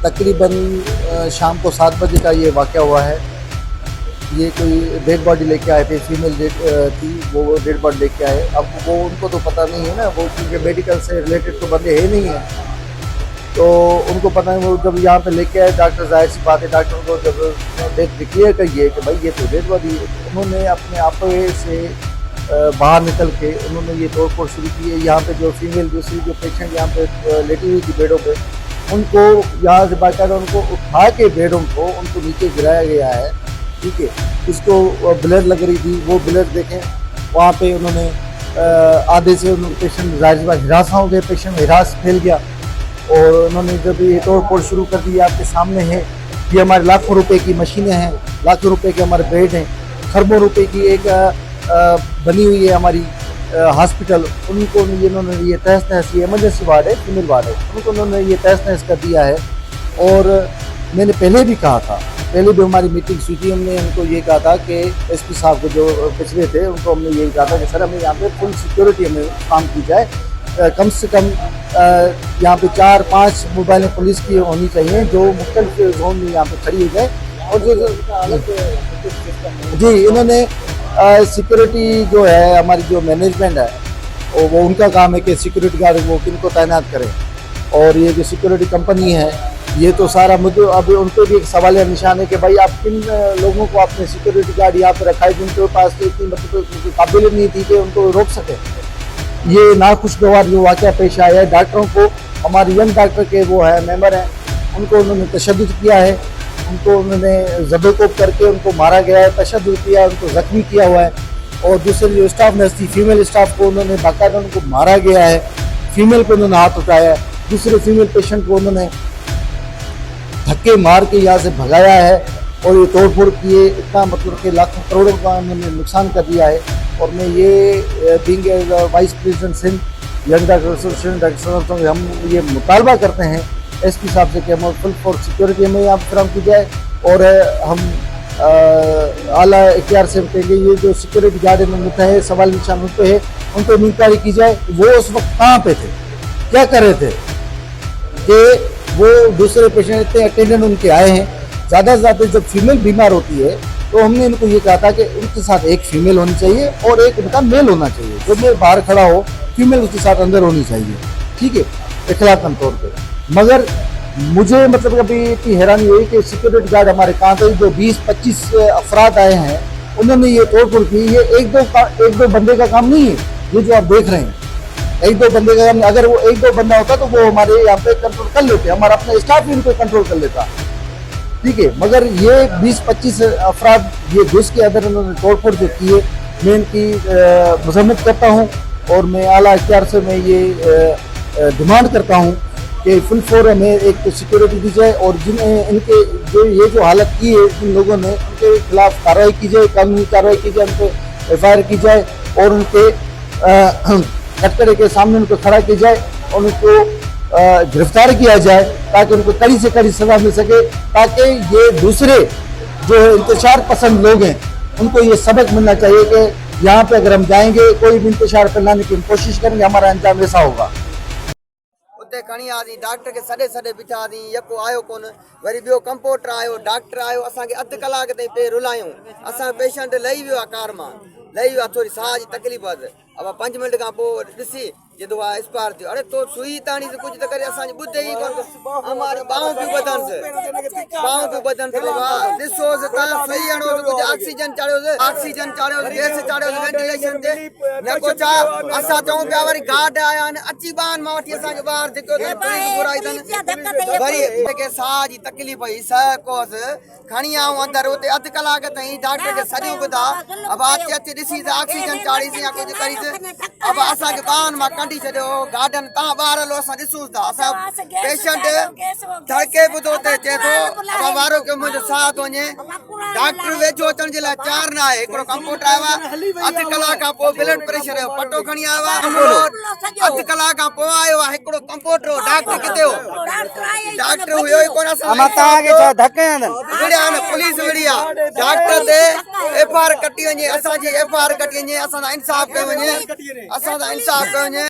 तकरीबन शाम को 7 बजे का ये वाक़या हुआ है। ये कोई डेड बॉडी लेके आए थे, फीमेल थी, वो डेड बॉडी लेके आए। अब वो उनको तो पता नहीं है ना, वो क्योंकि मेडिकल से रिलेटेड तो बंदे है नहीं है, तो उनको पता नहीं। वो जब यहाँ पे लेके आए डॉक्टर, जाहिर सी बात है डॉक्टर को जब देख क्लियर करिए कि भाई ये तो डेड बॉडी है, उन्होंने अपने आप से बाहर निकल के उन्होंने ये तोड़ फोड़ शुरू की है। यहाँ पे जो फीमेल दूसरी जो पेशेंट यहाँ पे लेटी हुई थी बेडों पे, उनको यहाँ से बाकायदा उनको उठा के बेडों को उनको नीचे गिराया गया है। ठीक है, उसको ब्लड लग रही थी, वो ब्लड देखें वहाँ पे उन्होंने आधे से पेशेंट जाहिर बात हिरासा हो गए, पेशेंट हिरास फैल गया। और उन्होंने जब ये तोड़ फोड़ शुरू कर दी, आपके सामने है, ये हमारे लाखों रुपए की मशीनें हैं, लाखों रुपए के हमारे बेड हैं, खरबों रुपए की एक बनी हुई है हमारी हॉस्पिटल, उनको इन्होंने ये तहस नहस, ये एमरजेंसी वार्ड है, फीमेल वार्ड है, उनको उन्होंने ये तहस नहस कर दिया है। और मैंने पहले भी कहा था, पहले भी हमारी मीटिंग हुई थी, हमने उनको ये कहा था कि एसपी साहब को जो पिछले थे उनको हमने यही कहा था कि सर हमें यहाँ पे फुल सिक्योरिटी हमें काम की जाए, कम से कम यहाँ पे 4-5 मोबाइलें पुलिस की होनी चाहिए जो मुख्तलिफ जोन में यहाँ पे खड़ी हो जाए। और जी इन्होंने सिक्योरिटी जो है हमारी जो मैनेजमेंट है वो उनका काम है कि सिक्योरिटी गार्ड वो किनको तैनात करें। और ये जो सिक्योरिटी कंपनी है ये तो सारा मुद्दे अब उन पर भी एक सवाल निशान है कि भाई आप किन लोगों को आपने सिक्योरिटी गार्ड यहाँ पे रखा है जिनके पास तो इतनी मतलब काबिलियत नहीं थी कि उनको रोक सके। ये नाखुशगवार जो वाक़या पेश आया है, डॉक्टरों को, हमारे यंग डॉक्टर के वो है मेंबर हैं, उनको उन्होंने तशद्दुद किया है, उनको उन्होंने ज़बरकोब करके उनको मारा गया है, तशद्दुद किया, उनको ज़ख्मी किया हुआ है। और दूसरे जो स्टाफ नर्स थी, फीमेल स्टाफ को उन्होंने बाकायदा उनको मारा गया है, फीमेल को उन्होंने हाथ उठाया है, दूसरे फीमेल पेशेंट को उन्होंने धक्के मार के यहाँ से भगाया है। और ये तोड़ फोड़ किए, इतना मतलब कि लाखों करोड़ों का उन्होंने नुकसान कर दिया है। और मैं ये being vice president Sindh young doctor association doctor हम ये मुतालबा करते हैं एसपी साहब से कि हम फुल फॉर सिक्योरिटी हमें यहाँ फ्राहम की जाए। और हम आला इख्तियार से कहेंगे ये जो सिक्योरिटी गार्ड में मुद्दा है, सवाल निशान उन पे है, उन पर इंक्वायरी की जाए। वो उस वक्त कहाँ पे थे, क्या कर रहे थे कि वो दूसरे पेशेंट इतने अटेंडेंट उनके आए हैं। ज़्यादा से ज़्यादा जब फीमेल बीमार होती है तो हमने इनको ये कहा था कि उनके साथ एक फीमेल होनी चाहिए और एक उनका मेल होना चाहिए, जो मेल बाहर खड़ा हो फीमेल उसके साथ अंदर होनी चाहिए। ठीक है, इखलाकन तौर पे। मगर मुझे मतलब कभी इतनी हैरानी हुई कि सिक्योरिटी गार्ड हमारे कहाँ थे, जो 20-25 अफराद आए हैं उन्होंने ये तोड़ फोड़ की। ये एक दो बंदे का काम नहीं है, ये जो आप देख रहे हैं एक दो बंदे का काम। अगर वो एक दो बंदा होता तो वो हमारे यहाँ पे कंट्रोल कर लेते, हमारा अपना स्टाफ भी इनको कंट्रोल कर लेता। ठीक है, मगर ये 20-25 अफराद ये घुस के अंदर उन्होंने तोड़ फोड़ जो की है, मैं इनकी मजम्मत करता हूँ। और मैं आला इख्तियार से मैं ये डिमांड करता हूँ कि फुल फोर हमें एक तो सिक्योरिटी दी जाए और जिन्हें इनके जो ये जो हालत की है जिन लोगों ने, उनके खिलाफ कार्रवाई की जाए, कानूनी कार्रवाई की जाए, उन पर FIR की जाए और उनके कटघरे के सामने उनको खड़ा किया जाए और उनको गिरफ्तार किया जाए ताकि उनको कड़ी से कड़ी सजा मिल सके, ताकि ये दूसरे जो इंतशार पसंद लोग हैं उनको ये सबक मिलना चाहिए कि यहाँ पे अगर हम जाएंगे कोई भी इंतशार फैलाने की कोशिश करेंगे हमारा अंजाम ऐसा होगा। उते खणी आदी डॉक्टर के सडे सडे बिठा दी, यको आयो कोन, वरी बियो कंपाउंडर आयो, डॉक्टर आयो, असांखे अध कलाक ताईं पे रुलायूं। असां पेशेंट लही वियो आहे कार मां, लही वियो आहे, थोड़ी साह जी तकलीफ़ आहे। अब 5 मिनट खां पोइ ॾिसी जदो आहे एक्सपायर थियो, अरे तो सुई ताणी से कुछ तो करे असांजी ॿुधे ई कोन, हमारी बाहों भी बदन से बाबा ॾिसो तव्हां सुई हणो तो कुछ ऑक्सीजन चाढ़ियो, गैस चाढ़ियो, वेंटिलेशन ते न को छा। असां चऊं पिया वरी गार्ड आया आहिनि, अची ॿारनि मां वठी असांखे ॿाहिरि जेको घुराई अथनि, वरी जेके साह जी तकलीफ़ हुई सह कोस खणी आऊं अंदरि, उते अधु कलाक ताईं डॉक्टर खे सॼो ॿुधा। अब अची ॾिसी त ऑक्सीजन चाढ़ीसीं या कुझु करीसीं, अब असांखे ॿारनि मां कढी छॾियो गार्डन, तव्हां ॿार हलो असां ॾिसूं था। असां पेशेंट धड़के ॿुधो ते चए थो अब वारो के मुंहिंजो साह थो वञे, डॉक्टर वेझो अचण जे लाइ तयारु न आहे। हिकिड़ो कंपाउंडर आयो आहे, अधु कलाक खां पोइ ब्लड प्रेशर जो पटो खणी आयो आहे, अधु कलाक खां पोइ आयो आहे हिकिड़ो कंपाउंडर। डॉक्टर किथे हो? डॉक्टर हुयो ई कोन। असां पुलिस विड़ी आहे, डॉक्टर ते FIR कटी वञे, असांजी FIR कटी वञे, असां इंसाफ़ कयो वञे, असां इंसाफ़ कयो वञे।